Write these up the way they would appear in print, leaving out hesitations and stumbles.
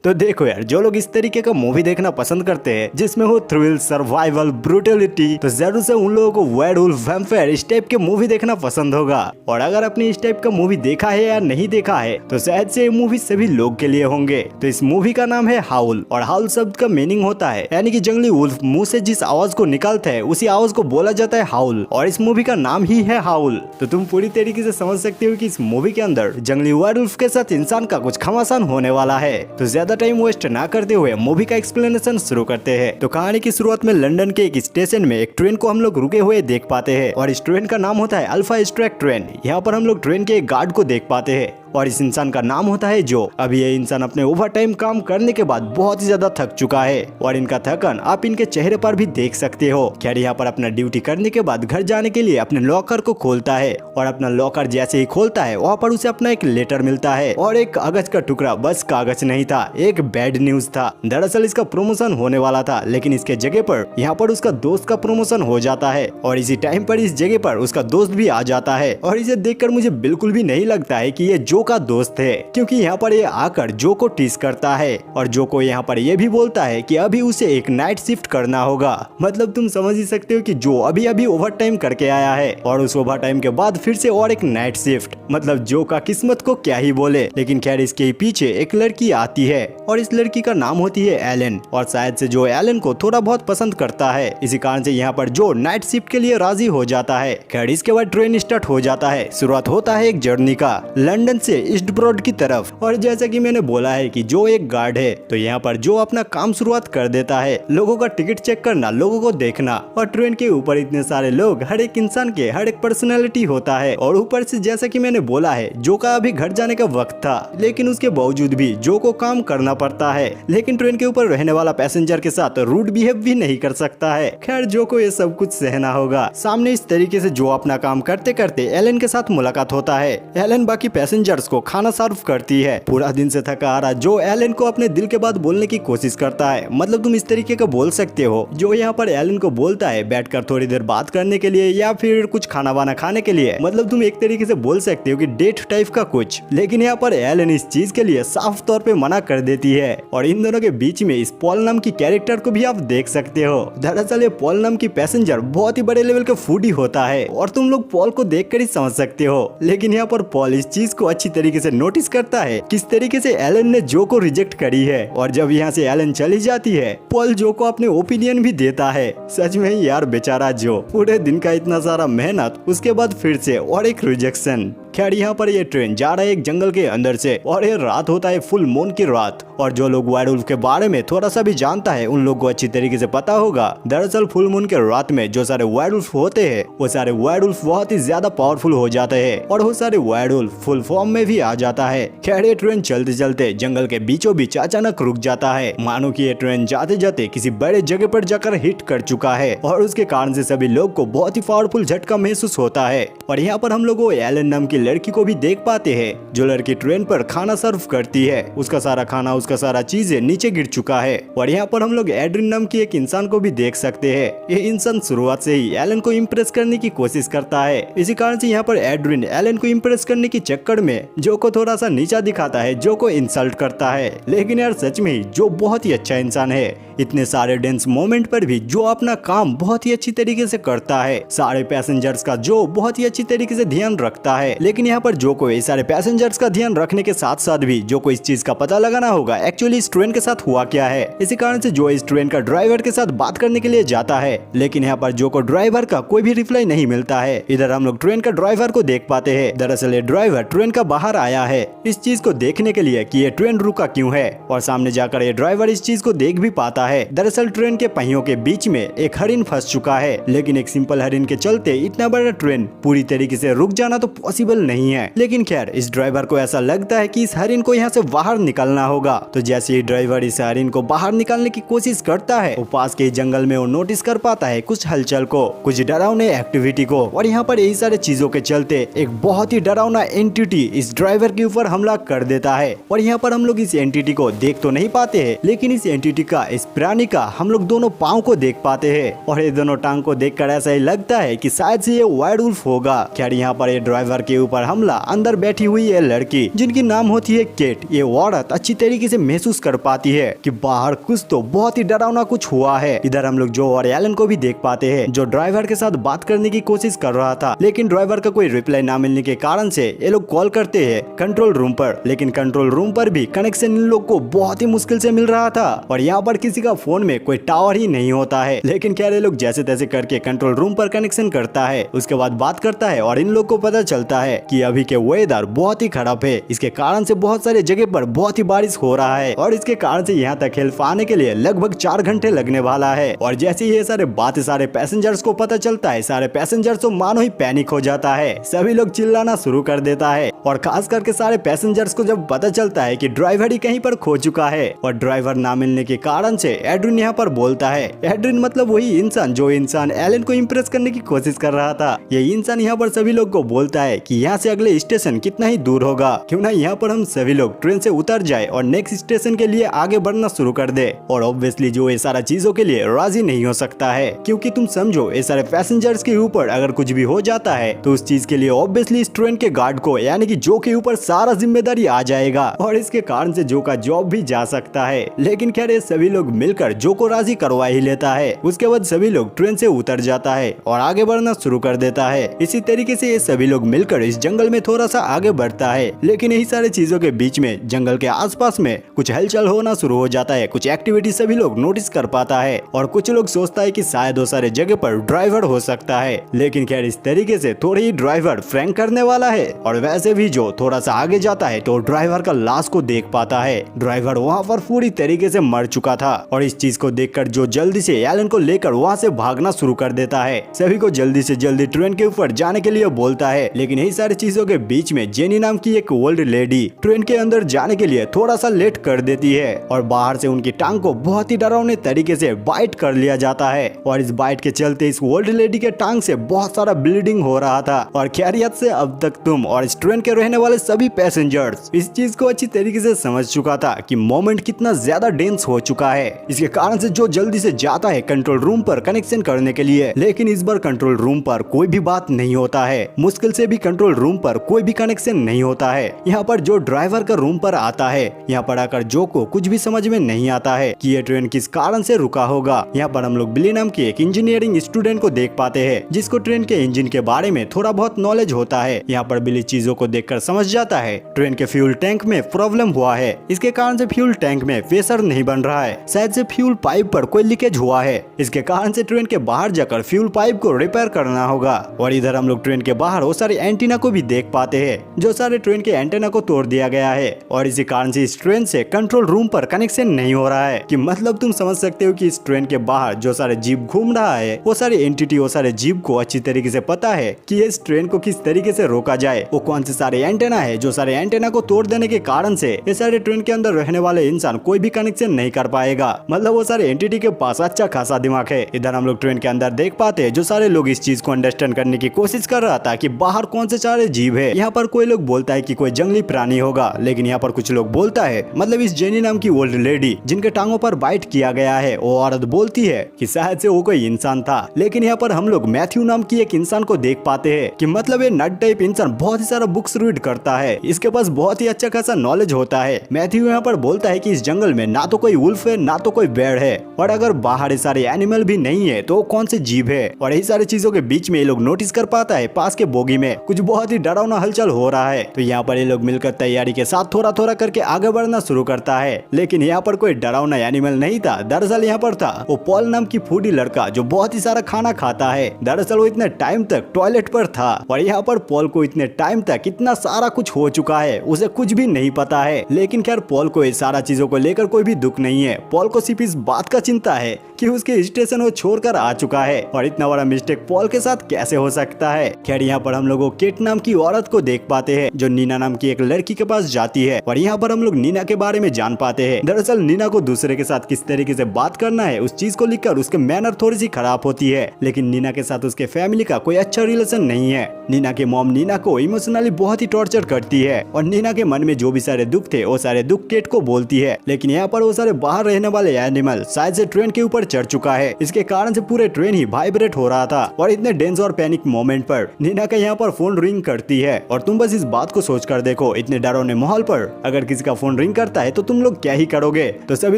तो देखो यार, जो लोग इस तरीके का मूवी देखना पसंद करते हैं जिसमें हो थ्रिल, सर्वाइवल, ब्रूटलिटी, तो जरूर से उन लोगों को वेयरवुल्फ, वैम्पायर इस टाइप के मूवी देखना पसंद होगा। और अगर आपने इस टाइप का मूवी देखा है या नहीं देखा है तो शायद से ये मूवी सभी लोग के लिए होंगे। तो इस मूवी का नाम है हाउल, और हाउल शब्द का मीनिंग होता है यानी कि जंगली वुल्फ मुंह से जिस आवाज को निकालता है उसी आवाज को बोला जाता है हाउल, और इस मूवी का नाम ही है हाउल। तो तुम पूरी तरीके से समझ सकते हो कि इस मूवी के अंदर जंगली वेयरवुल्फ के साथ इंसान का कुछ घमासान होने वाला है। तो ज्यादा टाइम वेस्ट ना करते हुए मूवी का एक्सप्लेनेशन शुरू करते हैं। तो कहानी की शुरुआत में लंदन के एक स्टेशन में एक ट्रेन को हम लोग रुके हुए देख पाते हैं, और इस ट्रेन का नाम होता है अल्फा स्ट्रैक ट्रेन। यहाँ पर हम लोग ट्रेन के एक गार्ड को देख पाते हैं, और इस इंसान का नाम होता है जो। अभी ये इंसान अपने ओवर टाइम काम करने के बाद बहुत ही ज्यादा थक चुका है, और इनका थकन आप इनके चेहरे पर भी देख सकते हो। खैर यहाँ पर अपना ड्यूटी करने के बाद घर जाने के लिए अपने लॉकर को खोलता है, और अपना लॉकर जैसे ही खोलता है वहाँ पर उसे अपना एक लेटर मिलता है, और एक कागज का टुकड़ा। बस कागज नहीं था, एक बैड न्यूज था। दरअसल इसका प्रमोशन होने वाला था, लेकिन इसके जगह पर यहाँ पर उसका दोस्त का प्रमोशन हो जाता है, और इसी टाइम पर इस जगह पर उसका दोस्त भी आ जाता है। और इसे देखकर मुझे बिल्कुल भी नहीं लगता है कि ये जो का दोस्त है, क्योंकि यहाँ पर ये आकर जो को टीस करता है, और जो को यहाँ पर ये भी बोलता है कि अभी उसे एक नाइट शिफ्ट करना होगा। मतलब तुम समझ ही सकते हो कि जो अभी अभी ओवर टाइम करके आया है, और उस ओवर टाइम के बाद फिर से और एक नाइट शिफ्ट। मतलब जो का किस्मत को क्या ही बोले। लेकिन खैर इसके पीछे एक लड़की आती है, और इस लड़की का नाम होती है एलन, और शायद से जो एलन को थोड़ा बहुत पसंद करता है। इसी कारण से यहाँ पर जो नाइट शिफ्ट के लिए राजी हो जाता है। खैर इसके बाद ट्रेन स्टार्ट हो जाता है। शुरुआत होता है एक जर्नी का लंदन से ईस्ट ब्रॉड की तरफ। और जैसा कि मैंने बोला है कि जो एक गार्ड है, तो यहाँ पर जो अपना काम शुरुआत कर देता है, लोगों का टिकट चेक करना, लोगों को देखना। और ट्रेन के ऊपर इतने सारे लोग, हर एक इंसान के हर एक पर्सनैलिटी होता है। और ऊपर से जैसा कि मैंने बोला है, जो का अभी घर जाने का वक्त था, लेकिन उसके बावजूद भी जो को काम करना पड़ता है। लेकिन ट्रेन के ऊपर रहने वाला पैसेंजर के साथ रूड बिहेव भी नहीं कर सकता है। खैर जो को ये सब कुछ सहना होगा। सामने इस तरीके से जो अपना काम करते करते एलन के साथ मुलाकात होता है। एलन बाकी पैसेंजर्स को खाना सर्व करती है। पूरा दिन से थका आ रहा जो एलन को अपने दिल के बात बोलने की कोशिश करता है। मतलब तुम इस तरीके का बोल सकते हो। जो यहाँ पर एलन को बोलता है बैठकर थोड़ी देर बात करने के लिए, या फिर कुछ खाना वाना खाने के लिए। मतलब तुम एक तरीके से बोल सकते हो कि डेट टाइप का कुछ। लेकिन यहाँ पर एलन इस चीज के लिए साफ तौर पे मना कर देती है। और इन दोनों के बीच में इस पॉल नाम की कैरेक्टर को भी आप देख सकते हो। दरअसल ये पॉल नाम की पैसेंजर बहुत ही बड़े लेवल का फूडी होता है, और तुम लोग पॉल को देखकर ही समझ सकते हो। लेकिन यहाँ पर पॉल इस चीज को अच्छी तरीके से नोटिस करता है किस तरीके से एलन ने जो को रिजेक्ट करी है। और जब यहाँ से एलन चली जाती है, पॉल जो को अपने ओपिनियन भी देता है। सच में ही यार बेचारा जो, पूरे दिन का इतना सारा मेहनत, उसके बाद फिर से और एक रिजेक्शन। खैर यहाँ पर ये ट्रेन जा रहा है एक जंगल के अंदर से, और ये रात होता है फुल मून की रात। और जो लोग वेयरवुल्फ के बारे में थोड़ा सा भी जानता है उन लोगों को अच्छी तरीके से पता होगा। दरअसल फुल मून के रात में जो सारे वेयरवुल्फ होते हैं, वो सारे वेयरवुल्फ बहुत ही ज्यादा पावरफुल हो जाते हैं, और वो सारे वेयरवुल्फ फुल फॉर्म में भी आ जाता है। खैर ये ट्रेन चलते चलते जंगल के बीचों बीच अचानक रुक जाता है, मानो कि ये ट्रेन जाते जाते किसी बड़े जगह पर जाकर हिट कर चुका है, और उसके कारण से सभी लोग को बहुत ही पावरफुल झटका महसूस होता है। और यहाँ पर हम लोग एलन नाम की लड़की को भी देख पाते हैं, जो लड़की ट्रेन पर खाना सर्व करती है। उसका सारा खाना, उसका सारा चीजें नीचे गिर चुका है। और यहाँ पर हम लोग एड्रिन नाम की एक इंसान को भी देख सकते हैं। ये इंसान शुरुआत से ही एलन को इम्प्रेस करने की कोशिश करता है। इसी कारण से यहाँ पर एड्रिन एलन को इम्प्रेस करने की चक्कर में जो को थोड़ा सा नीचा दिखाता है, जो को इंसल्ट करता है। लेकिन यार सच में ही जो बहुत ही अच्छा इंसान है। इतने सारे डेंस मोमेंट पर भी जो अपना काम बहुत ही अच्छी तरीके से करता है। सारे पैसेंजर्स का जो बहुत ही अच्छी तरीके से ध्यान रखता है। लेकिन यहाँ पर जो को इस सारे पैसेंजर्स का ध्यान रखने के साथ साथ भी जो को इस चीज का पता लगाना होगा एक्चुअली इस ट्रेन के साथ हुआ क्या है। इसी कारण से जो इस ट्रेन का ड्राइवर के साथ बात करने के लिए जाता है। लेकिन यहाँ पर जो को ड्राइवर का कोई भी रिप्लाई नहीं मिलता है। इधर हम लोग ट्रेन का ड्राइवर को देख पाते हैं। दरअसल ये ड्राइवर ट्रेन का बाहर आया है इस चीज को देखने के लिए कि ये ट्रेन रुका क्यों है, और सामने जाकर ये ड्राइवर इस चीज को देख भी पाता है। दरअसल ट्रेन के पहियों के बीच में एक हरिन फंस चुका है, लेकिन एक सिंपल हरिन के चलते इतना बड़ा ट्रेन पूरी तरीके से रुक जाना तो पॉसिबल नहीं है। लेकिन खैर इस ड्राइवर को ऐसा लगता है कि इस हरिन को यहाँ से बाहर निकलना होगा। तो जैसे ही ड्राइवर इस हरिन को बाहर निकालने की कोशिश करता है, वो पास के जंगल में वो नोटिस कर पाता है कुछ हलचल को, कुछ डरावने एक्टिविटी को। और यहाँ पर यही सारे चीजों के चलते एक बहुत ही डरावना एंटिटी इस ड्राइवर के ऊपर हमला कर देता है। और यहाँ पर हम लोग इस एंटिटी को देख तो नहीं पाते हैं, लेकिन इस एंटिटी का प्राणी का हम लोग दोनों पाँव को देख पाते हैं और ये दोनों टांग को देखकर ऐसा ही लगता है कि शायद से ये वाइल्ड वुल्फ होगा। खैर यहाँ पर ये ड्राइवर के ऊपर हमला अंदर बैठी हुई है लड़की जिनकी नाम होती है केट। ये औरत अच्छी तरीके से महसूस कर पाती है कि बाहर कुछ तो बहुत ही डरावना कुछ हुआ है। इधर हम लोग जो और एलन को भी देख पाते हैं जो ड्राइवर के साथ बात करने की कोशिश कर रहा था, लेकिन ड्राइवर का कोई रिप्लाई ना मिलने के कारण से ये लोग कॉल करते हैं कंट्रोल रूम पर। लेकिन कंट्रोल रूम पर भी कनेक्शन इन लोग को बहुत ही मुश्किल से मिल रहा था और यहाँ पर किसी का फोन में कोई टावर ही नहीं होता है। लेकिन क्या ये लोग जैसे तैसे करके कंट्रोल रूम पर कनेक्शन करता है, उसके बाद बात करता है और इन लोग को पता चलता है कि अभी के वेदर बहुत ही खराब है। इसके कारण से बहुत सारे जगह पर बहुत ही बारिश हो रहा है और इसके कारण से यहाँ तक हेल्प आने के लिए लगभग 4 घंटे लगने वाला है। और जैसे ये सारे बातें सारे पैसेंजर्स को पता चलता है, सारे पैसेंजर्स तो मानो ही पैनिक हो जाता है। सभी लोग चिल्लाना शुरू कर देता है और खास करके सारे पैसेंजर्स को जब पता चलता है कि ड्राइवर ही कहीं पर खो चुका है और ड्राइवर ना मिलने के कारण से एड्रिन यहाँ पर बोलता है। एड्रिन मतलब वही इंसान जो इंसान एलन को इम्प्रेस करने की कोशिश कर रहा था। ये इंसान यहाँ पर सभी लोग को बोलता है कि यहाँ से अगले स्टेशन कितना ही दूर होगा, क्यों ना यहाँ पर हम सभी लोग ट्रेन से उतर जाए और नेक्स्ट स्टेशन के लिए आगे बढ़ना शुरू कर दे। और ऑब्वियसली जो ये सारा चीजों के लिए राजी नहीं हो सकता है, क्योंकि तुम समझो ये सारे पैसेंजर्स के ऊपर अगर कुछ भी हो जाता है तो उस चीज के लिए ऑब्वियसली इस ट्रेन के गार्ड को यानी कि जो के ऊपर सारा जिम्मेदारी आ जाएगा और इसके कारण से जो का जॉब भी जा सकता है। लेकिन खैर ये सभी लोग मिलकर जो को राजी करवा ही लेता है। उसके बाद सभी लोग ट्रेन से उतर जाता है और आगे बढ़ना शुरू कर देता है। इसी तरीके से ये सभी लोग मिलकर इस जंगल में थोड़ा सा आगे बढ़ता है। लेकिन यही सारी चीजों के बीच में जंगल के आसपास में कुछ हलचल होना शुरू हो जाता है, कुछ एक्टिविटी सभी लोग नोटिस कर पाता है और कुछ लोग सोचता है कि शायद वो सारे जगह पर ड्राइवर हो सकता है। लेकिन खैर इस तरीके से थोड़ी ही ड्राइवर फ्रैंक करने वाला है और वैसे भी जो थोड़ा सा आगे जाता है तो ड्राइवर का लाश को देख पाता है। ड्राइवर वहाँ पर पूरी तरीके से मर चुका था और इस चीज को देखकर जो जल्दी से एलन को लेकर वहाँ से भागना शुरू कर देता है। सभी को जल्दी से जल्दी ट्रेन के ऊपर जाने के लिए बोलता है। लेकिन यही सारी चीजों के बीच में जेनी नाम की एक ओल्ड लेडी ट्रेन के अंदर जाने के लिए थोड़ा सा लेट कर देती है और बाहर से उनकी टांग को बहुत ही डरावने तरीके से बाइट कर लिया जाता है और इस बाइट के चलते इस ओल्ड लेडी के टांग से बहुत सारा ब्लीडिंग हो रहा था। और खैरियत से अब तक तुम और इस ट्रेन के रहने वाले सभी पैसेंजर्स इस चीज को अच्छी तरीके से समझ चुका था कि मोमेंट कितना ज्यादा डेंस हो चुका है। इसके कारण से जो जल्दी से जाता है कंट्रोल रूम पर कनेक्शन करने के लिए, लेकिन इस बार कंट्रोल रूम पर कोई भी बात नहीं होता है। मुश्किल से भी कंट्रोल रूम पर कोई भी कनेक्शन नहीं होता है। यहाँ पर जो ड्राइवर का रूम पर आता है, यहाँ पर आकर जो को कुछ भी समझ में नहीं आता है कि ये ट्रेन किस कारण से रुका होगा। यहाँ पर हम लोग बिली नाम की एक इंजीनियरिंग स्टूडेंट को देख पाते हैं जिसको ट्रेन के इंजन के बारे में थोड़ा बहुत नॉलेज होता है। यहाँ पर बिली चीजों को देखकर समझ जाता है ट्रेन के फ्यूल टैंक में प्रॉब्लम हुआ है। इसके कारण से फ्यूल टैंक में प्रेशर नहीं बन रहा है, शायद से फ्यूल पाइप पर कोई लीकेज हुआ है। इसके कारण से ट्रेन के बाहर जाकर फ्यूल पाइप को रिपेयर करना होगा। और इधर हम लोग ट्रेन के बाहर वो सारे एंटीना को भी देख पाते हैं जो सारे ट्रेन के एंटीना को तोड़ दिया गया है और इसी कारण से इस ट्रेन से कंट्रोल रूम पर कनेक्शन नहीं हो रहा है। कि मतलब तुम समझ सकते हो कि इस ट्रेन के बाहर जो सारे जीप घूम रहा है वो सारे एंटिटी वो सारे जीप को अच्छी तरीके से पता है कि इस ट्रेन को किस तरीके से रोका जाए। वो कौन से सारे एंटेना है जो सारे एंटेना को तोड़ देने के कारण से ये सारे ट्रेन के अंदर रहने वाले इंसान कोई भी कनेक्शन नहीं कर पाएगा। मतलब वो सारे एंटिटी के पास अच्छा खासा दिमाग है। इधर हम लोग ट्रेन के अंदर देख पाते हैं जो सारे लोग इस चीज को अंडरस्टैंड करने की कोशिश कर रहा था कि बाहर कौन से सारे जीव है। यहाँ पर कोई लोग बोलता है कि कोई जंगली प्राणी होगा, लेकिन यहाँ पर कुछ लोग बोलता है मतलब इस जेनी नाम की ओल्ड लेडी जिनके टांगों पर बाइट किया गया है वो औरत बोलती है कि शायद से वो कोई इंसान था। लेकिन यहाँ पर हम लोग मैथ्यू नाम की एक इंसान को देख पाते हैं कि मतलब ये नट टाइप इंसान बहुत ही सारा बुक्स रीड करता है, इसके पास बहुत ही अच्छा खासा नॉलेज होता है। मैथ्यू यहाँ पर बोलता है कि इस जंगल में ना तो कोई वुल्फ है ना तो कोई बेड़ है और अगर बाहर सारे एनिमल भी नहीं है तो कौन से जीव है। और यही सारी चीजों के बीच में ये लोग नोटिस कर पाता है पास के बोगी में कुछ बहुत ही डरावना हलचल हो रहा है। तो यहाँ पर ये लोग मिलकर तैयारी के साथ थोड़ा थोड़ा करके आगे बढ़ना शुरू करता है। लेकिन यहाँ पर कोई डरावना एनिमल नहीं था, दरअसल यहाँ पर था वो पॉल नाम की फूडी लड़का जो बहुत ही सारा खाना खाता है। दरअसल वो इतने टाइम तक टॉयलेट पर था और यहाँ पर पॉल को इतने टाइम तक इतना सारा कुछ हो चुका है, उसे कुछ भी नहीं पता है। लेकिन खैर पॉल को इस सारा चीजों को लेकर कोई भी दुख नहीं है। पॉल को सिर्फ इस बात का चिंता है कि उसके स्टेशन वो छोड़कर आ चुका है और इतना बड़ा मिस्टेक पॉल के साथ कैसे हो सकता है। खैर यहाँ पर हम लोग केट नाम की औरत को देख पाते हैं जो नीना नाम की एक लड़की के पास जाती है और यहाँ पर हम लोग नीना के बारे में जान पाते हैं। दरअसल नीना को दूसरे के साथ किस तरीके से बात करना है उस चीज को लेकर उसके मैनर थोड़ी सी खराब होती है, लेकिन नीना के साथ उसके फैमिली का कोई अच्छा रिलेशन नहीं है। नीना के मॉम नीना को इमोशनली बहुत ही टॉर्चर करती है और नीना के मन में जो भी सारे दुख थे वो सारे दुख केट को बोलती है, लेकिन यहाँ पर वो सारे बाहर रहने वाले एनिमल शायद से ट्रेन के ऊपर चढ़ चुका है। इसके कारण से पूरे ट्रेन ही वाइब्रेट हो रहा था और इतने डेंस और पैनिक मोमेंट पर नीना का यहाँ पर फोन रिंग करती है। और तुम बस इस बात को सोच कर देखो, इतने डरावने माहौल पर अगर किसी का फोन रिंग करता है तो तुम लोग क्या ही करोगे। तो सभी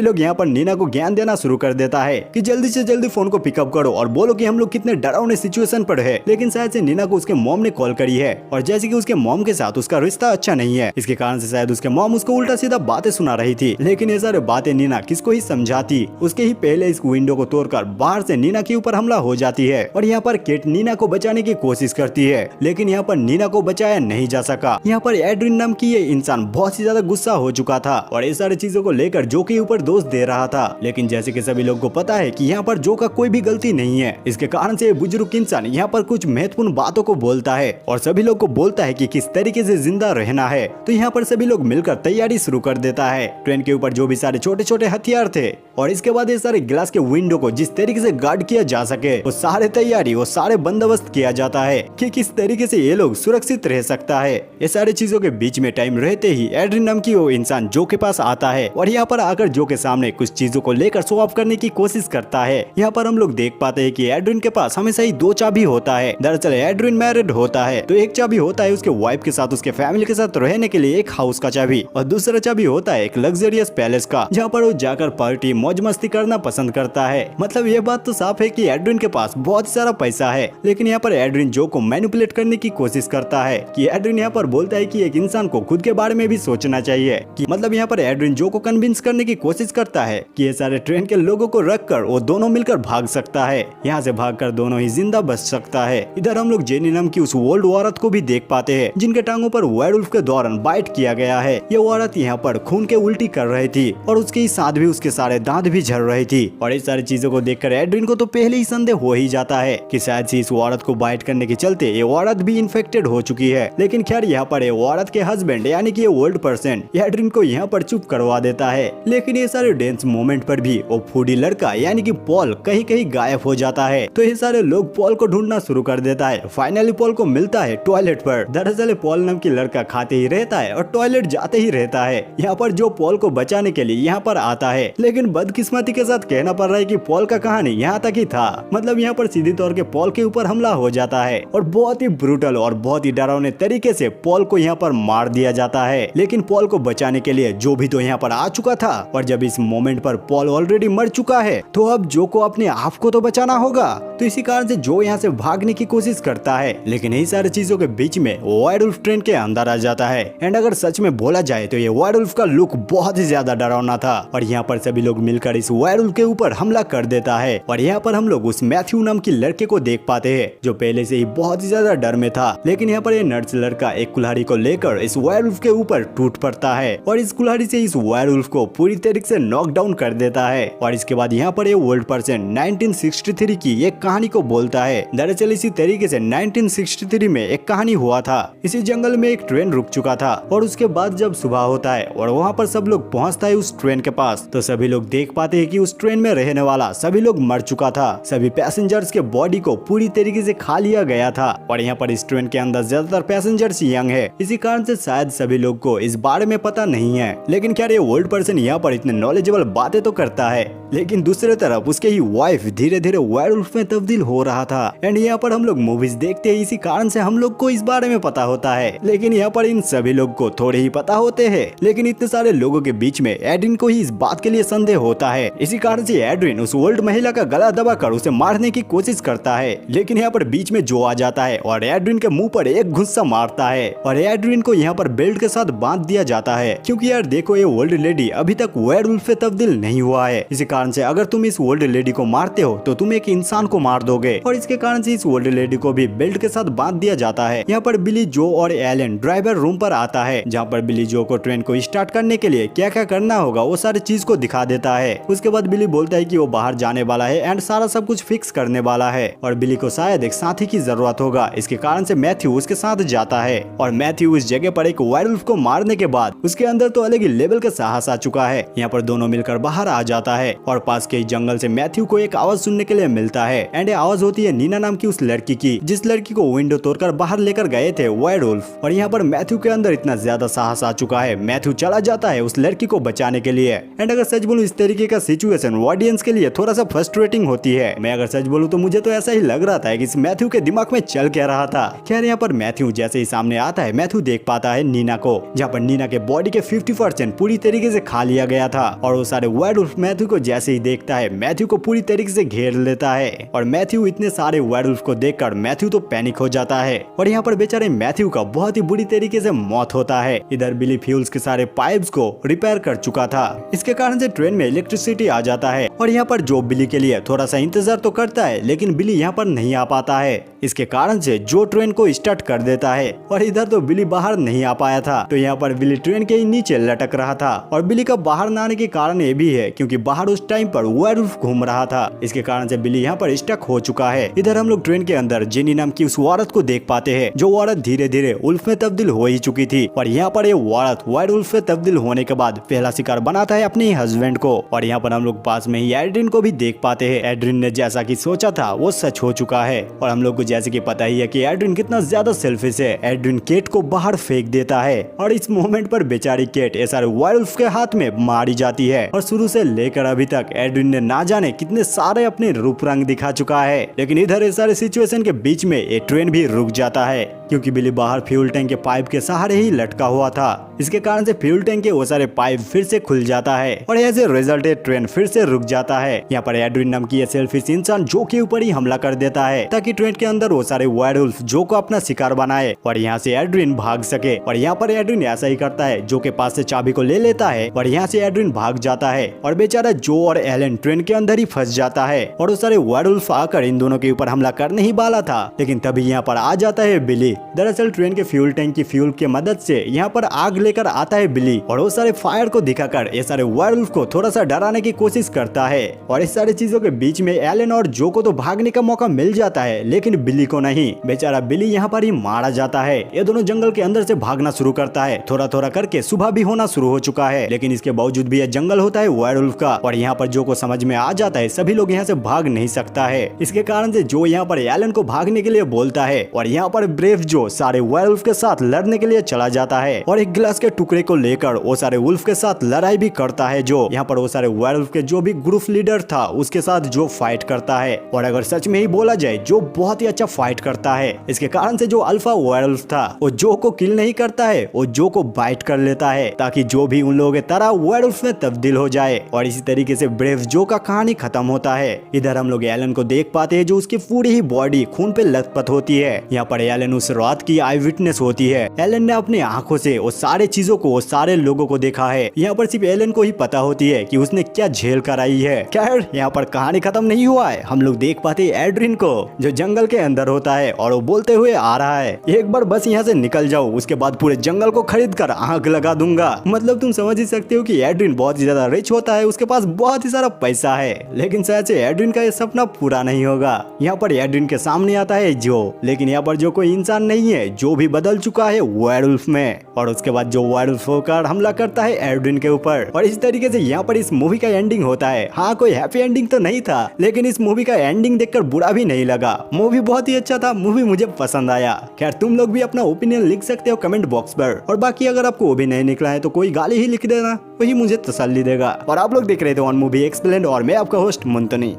लोग यहाँ पर नीना को ज्ञान देना शुरू कर देता है कि जल्दी से जल्दी फोन को पिकअप करो और बोलो कि हम लोग कितने डरावने सिचुएशन पर है। लेकिन शायद से नीना को उसके मॉम ने कॉल करी है और जैसे कि उसके मॉम के साथ उसका रिश्ता अच्छा नहीं है, इसके कारण से शायद उसके मॉम उसको उल्टा सीधा बातें सुना रही थी। लेकिन ये सारे बातें नीना किसको ही समझाती, उसके ही पहले इस विंडो को तोड़कर बाहर से नीना के ऊपर हमला हो जाती है और यहाँ पर केट नीना को बचाने की कोशिश करती है, लेकिन यहाँ पर नीना को बचाया नहीं जा सका। यहाँ पर एड्रिन नाम की ये इंसान बहुत ही ज्यादा गुस्सा हो चुका था और ये सारी चीजों को लेकर जो के ऊपर दोष दे रहा था। लेकिन जैसे कि सभी लोगों को पता है कि यहाँ पर जो का कोई भी गलती नहीं है, इसके कारण से बुजुर्ग इंसान यहाँ पर कुछ महत्वपूर्ण बातों को बोलता है और सभी लोग को बोलता है कि किस तरीके से जिंदा रहना है। तो यहाँ पर सभी लोग मिलकर तैयारी शुरू कर देता है। ट्रेन के ऊपर जो भी सारे छोटे छोटे हथियार थे और इसके बाद ये सारे ग्लास के विंडो को जिस तरीके से गार्ड किया जा सके वो सारे तैयारी वो सारे बंदोबस्त किया जाता है कि किस तरीके से ये लोग सुरक्षित रह सकता है। ये सारी चीजों के बीच में टाइम रहते ही एड्रिन नाम की वो इंसान जो के पास आता है और यहाँ पर आकर जो के सामने कुछ चीजों को लेकर शो ऑफ करने की कोशिश करता है। यहाँ पर हम लोग देख पाते हैं कि एड्रिन के पास हमेशा ही दो चाबी होता है। दरअसल एड्रिन मैरिड होता है तो एक चाबी होता है उसके वाइफ के साथ उसके फैमिली के साथ रहने के लिए एक हाउस का चाबी और दूसरा चाबी होता है एक लग्जरियस पैलेस का जहाँ पर वो जाकर पार्टी मौज मस्ती करना पसंद करता है। मतलब ये बात तो साफ है कि एड्रिन के पास बहुत सारा पैसा है, लेकिन यहाँ पर एड्रिन जो को मैनिपुलेट करने की कोशिश करता है कि एड्रिन यहाँ पर बोलता है कि एक इंसान को खुद के बारे में भी सोचना चाहिए कि मतलब यहाँ पर एड्रिन जो को कन्विंस करने की कोशिश करता है कि ये सारे ट्रेन के लोगों को रखकर वो दोनों मिलकर भाग सकता है, यहाँ से भागकर दोनों ही जिंदा बच सकता है। इधर हम लोग जेनी नाम की उस ओल्ड औरत को भी देख पाते हैं जिनके टांगों पर वेयरवुल्फ के दौरान बाइट किया गया है। ये औरत यहाँ पर खून के उल्टी कर रही थी और उसके साथ भी उसके सारे दांत भी झड़ रही थी और इस सारी चीजों को देखकर एड्रिन को तो पहले ही संदेह हो ही जाता है कि शायद से इस औरत को बाइट करने के चलते ये औरत भी इन्फेक्टेड हो चुकी है। लेकिन खैर यहाँ पर औरत के हस्बैंड यानी कि ये ओल्ड पर्सन एड्रिन को यहाँ पर चुप करवा देता है। लेकिन ये सारे डेंस मोमेंट पर भी वो फूडी लड़का यानी कि पॉल कहीं कहीं गायब हो जाता है तो ये सारे लोग पॉल को ढूंढना शुरू कर देता है। फाइनली पॉल को मिलता है टॉयलेट पर। दरअसल पॉल नाम की लड़का खाते ही रहता है और टॉयलेट जाते ही रहता है। यहाँ पर जो पॉल को बचाने के लिए यहाँ पर आता है, लेकिन बदकिस्मती के साथ कहना पड़ रहा है कि पॉल का कहानी यहाँ तक ही था। मतलब यहाँ पर सीधी तौर के पॉल के ऊपर हमला हो जाता है और बहुत ही ब्रूटल और बहुत ही डरावने तरीके से पॉल को यहाँ पर मार दिया जाता है। लेकिन पॉल को बचाने के लिए जो भी तो यहाँ पर आ चुका था और जब इस मोमेंट पर पॉल ऑलरेडी मर चुका है तो अब जो को अपने आप को तो बचाना होगा। तो इसी कारण से जो यहाँ से भागने की कोशिश करता है, लेकिन यही सारी चीजों के बीच में वेयरवुल्फ ट्रेन के अंदर आ जाता है। एंड अगर सच में बोला जाए तो ये वेयरवुल्फ का लुक बहुत ही ज्यादा डरावना था और यहाँ पर सभी लोग मिलकर इस वेयरवुल्फ के ऊपर हमला कर देता है। और यहाँ पर हम लोग उस मैथ्यू नाम की लड़के को देख पाते हैं जो पहले से ही बहुत ही ज्यादा डर में था। लेकिन यहाँ पर ये नर्स लड़का एक कुल्हाड़ी को लेकर इस वेयरवुल्फ के ऊपर टूट पड़ता है और इस कुल्हाड़ी से इस वेयरवुल्फ को पूरी तरीके से नॉक डाउन कर देता है। और इसके बाद यहाँ पर ये ओल्ड पर्सन 1963 की एक कहानी को बोलता है। दरअसल इसी तरीके से 1963 में एक कहानी हुआ था। इसी जंगल में एक ट्रेन रुक चुका था और उसके बाद जब सुबह होता है और वहाँ पर सब लोग पहुँचता है उस ट्रेन के पास तो सभी लोग देख पाते हैं कि उस ट्रेन में रहने वाला सभी लोग मर चुका था। सभी पैसेंजर्स के बॉडी को पूरी तरीके से खा लिया गया था और यहाँ पर इस ट्रेन के अंदर ज्यादातर पैसेंजर्स यंग है, इसी कारण से शायद सभी लोग को इस बारे में पता नहीं है। लेकिन क्या ये ओल्ड पर्सन यहाँ पर इतने नॉलेजेबल बातें तो करता है, लेकिन दूसरी तरफ उसके ही वाइफ धीरे धीरे वेयरवुल्फ में तब्दील हो रहा था। एंड यहाँ पर हम लोग मूवीज देखते हैं, इसी कारण से हम लोग को इस बारे में पता होता है। लेकिन यहाँ पर इन सभी लोग को थोड़े ही पता होते हैं, लेकिन इतने सारे लोगों के बीच में एड्रिन को ही इस बात के लिए संदेह होता है। इसी कारण से एड्रिन उस ओल्ड महिला का गला दबाकर उसे मारने की कोशिश करता है। लेकिन यहाँ पर बीच में जो आ जाता है और एड्रिन के मुंह पर एक गुस्सा मारता है और एड्रिन को यहाँ पर बेल्ट के साथ बांध दिया जाता है, क्योंकि यार देखो ये ओल्ड लेडी अभी तक वेयरवुल्फ में तब्दील नहीं हुआ है। इसी कारण से अगर तुम इस ओल्ड लेडी को मारते हो तो तुम एक इंसान को मार दोगे और इसके कारण से इस ओल्ड लेडी को भी बेल्ट के साथ बांध दिया जाता है। यहाँ पर बिली जो और एलन ड्राइवर रूम पर आता है, जहाँ पर बिली जो को ट्रेन को स्टार्ट करने के लिए क्या क्या करना होगा वो सारी चीज को दिखा देता है। उसके बाद बिली बोलता है कि वो बाहर जाने वाला है एंड सारा सब कुछ फिक्स करने वाला है और बिली को शायद एक साथी की जरूरत होगा। इसके कारण से मैथ्यू उसके साथ जाता है और मैथ्यू इस जगह पर एक वेयरवुल्फ को मारने के बाद उसके अंदर तो अलग ही लेवल का साहस आ चुका है। यहाँ पर दोनों मिलकर बाहर आ जाता है और पास के जंगल से मैथ्यू को एक आवाज सुनने के लिए मिलता है एंड ये आवाज होती है नीना नाम की उस लड़की की, जिस लड़की को विंडो तोड़कर बाहर लेकर गए थे वेयरवुल्फ। और यहाँ पर मैथ्यू के अंदर इतना ज्यादा साहस आ चुका है, मैथ्यू चला जाता है उस लड़की को बचाने के लिए। एंड अगर सच बोलूं इस तरीके का सिचुएशन ऑडियंस के लिए थोड़ा सा फ्रस्ट्रेटिंग होती है। मैं अगर सच बोलूं तो मुझे तो ऐसा ही लग रहा था कि इस मैथ्यू के दिमाग में चल क्या रहा था। खैर यहाँ पर मैथ्यू जैसे ही सामने आता है, मैथ्यू देख पाता है नीना को, जहाँ पर नीना के बॉडी के 50% पूरी तरीके से खा लिया गया था और वो सारे वेयरवुल्फ मैथ्यू को जैसे ही देखता है मैथ्यू को पूरी तरीके से घेर लेता है। और मैथ्यू इतने सारे वेयरवुल्फ को देखकर मैथ्यू तो पैनिक हो जाता है और यहाँ पर बेचारे मैथ्यू का बहुत ही बुरी तरीके से मौत होता है। इधर बिली फ्यूल्स के सारे पाइप्स को रिपेयर कर चुका था, इसके कारण से ट्रेन में इलेक्ट्रिसिटी आ जाता है और यहाँ पर जो बिली के लिए थोड़ा सा इंतजार तो करता है लेकिन बिली यहाँ पर नहीं आ पाता है। इसके कारण से जो ट्रेन को स्टार्ट कर देता है और इधर तो बिली बाहर नहीं आ पाया था, तो यहाँ पर बिली ट्रेन के नीचे लटक रहा था। और बिली का बाहर न आने के कारण ये भी है क्योंकि बाहर उस टाइम पर वेयरवुल्फ घूम रहा था, इसके कारण से बिली यहाँ पर स्टक हो चुका है। इधर हम लोग ट्रेन के अंदर जेनी नाम की उस औरत को देख पाते हैं, जो औरत धीरे धीरे उल्फ में तब्दील हो ही चुकी थी। और यहाँ पर ये औरत वेयरवुल्फ में तब्दील होने के बाद पहला शिकार बनाता है अपने हस्बैंड को। और यहाँ पर हम लोग पास में ही एड्रिन को भी देख पाते हैं। एड्रिन ने जैसा कि सोचा था वो सच हो चुका है और हम लोग को जैसे कि पता ही है कि एड्रिन कितना ज्यादा सेल्फिश है। एड्रिन केट को बाहर फेंक देता है और इस मोमेंट पर बेचारी केट एसआर वेयरवुल्फ के हाथ में मारी जाती है। और शुरू से लेकर अभी तक एड्रिन ने ना जाने कितने सारे अपने रूप रंग दिखा चुका है, लेकिन इधर इस सारे सिचुएशन के बीच में ये ट्रेन भी रुक जाता है क्योंकि बिली बाहर फ्यूल टैंक के पाइप के सहारे ही लटका हुआ था। इसके कारण से फ्यूल टैंक के वो सारे पाइप फिर से खुल जाता है और एज ए रिजल्ट ट्रेन फिर से रुक जाता है। यहाँ पर एड्रिन नाम की सेल्फिश इंसान जो के ऊपर ही हमला कर देता है ताकि ट्रेन के अंदर वो सारे वेयरवुल्फ जो को अपना शिकार बनाए और यहाँ से एड्रिन भाग सके। और यहाँ पर एड्रिन ऐसा ही करता है, जो के पास से चाबी को ले लेता है और यहाँ से एड्रिन भाग जाता है और बेचारा जो और एलन ट्रेन के अंदर ही फंस जाता है। और वो सारे वेयरवुल्फ आकर इन दोनों के ऊपर हमला करने ही वाला था, लेकिन तभी यहाँ पर आ जाता है बिली। दरअसल ट्रेन के फ्यूल टैंक की फ्यूल की मदद से यहाँ पर आग लेकर आता है बिली और वो सारे फायर को दिखाकर ये सारे वेयरवुल्फ को थोड़ा सा डराने की कोशिश करता है। और इस सारी चीजों के बीच में एलन और जो को तो भागने का मौका मिल जाता है, लेकिन बिली को नहीं। बेचारा बिली यहाँ पर ही मारा जाता है। ये दोनों जंगल के अंदर से भागना शुरू करता है। थोड़ा थोड़ा करके सुबह भी होना शुरू हो चुका है, लेकिन इसके बावजूद भी यह जंगल होता है वेयरवुल्फ का। और यहाँ पर जो को समझ में आ जाता है सभी लोग यहाँ से भाग नहीं सकता है। इसके कारण से जो यहाँ पर एलन को भागने के लिए बोलता है और यहाँ पर ब्रेव जो सारे वेयरवुल्फ के साथ लड़ने के लिए चला जाता है और एक गिलास के टुकड़े को लेकर वो सारे वुल्फ के साथ लड़ाई भी करता है। जो यहाँ पर वो सारे वेयरवुल्फ के जो भी ग्रुप लीडर था उसके साथ जो फाइट करता है। और अगर सच में ही बोला जाए जो बहुत ही अच्छा फाइट करता है। इसके कारण से जो अल्फा वेयरवुल्फ था वो जो को किल नहीं करता है, वो जो को बाइट कर लेता है ताकि जो भी उन लोगों की तरह वेयरवुल्फ में तब्दील हो जाए। और इसी तरीके से ब्रेव जो का कहानी खत्म होता है। इधर हम लोग एलन को देख पाते हैं जो उसकी पूरी ही बॉडी खून पे लथपथ होती है। यहाँ पर एलन उस रात की आई विटनेस होती है। एलन ने अपनी आंखों से वो सारे चीजों को, वो सारे लोगों को देखा है। यहाँ पर सिर्फ एलन को ही पता होती है कि उसने क्या झेल कर आई है। खैर यहाँ पर कहानी खत्म नहीं हुआ है। हम लोग देख पाते हैं एड्रिन को जो जंगल के अंदर होता है और वो बोलते हुए आ रहा है, एक बार बस यहाँ से निकल जाओ, उसके बाद पूरे जंगल को खरीद कर आग लगा दूंगा। मतलब तुम समझ ही सकते हो कि एड्रिन बहुत ही ज्यादा रिच होता है, उसके पास बहुत ही सारा पैसा है, लेकिन शायद से एड्रिन का ये सपना पूरा नहीं होगा। यहाँ पर एड्रिन के सामने आता है जो, लेकिन यहाँ पर जो कोई इंसान नहीं है, जो भी बदल चुका है वेयरवुल्फ में। और उसके बाद जो वेयरवुल्फ होकर हमला करता है एड्रिन के ऊपर। और इस तरीके से यहाँ पर इस मूवी का एंडिंग होता है। हाँ, कोई हैप्पी एंडिंग तो नहीं था, लेकिन इस मूवी का एंडिंग देखकर बुरा भी नहीं लगा। मूवी बहुत ही अच्छा था, मूवी मुझे पसंद आया। खैर तुम लोग भी अपना ओपिनियन लिख सकते हो कमेंट बॉक्स पर। और बाकी अगर आपको वो भी नहीं निकला है तो कोई गाली ही लिख देना, वही मुझे तसल्ली देगा। और आप लोग देख रहे थे ऑन मूवी एक्सप्लेन्ड और मैं आपका होस्ट मुंतनी।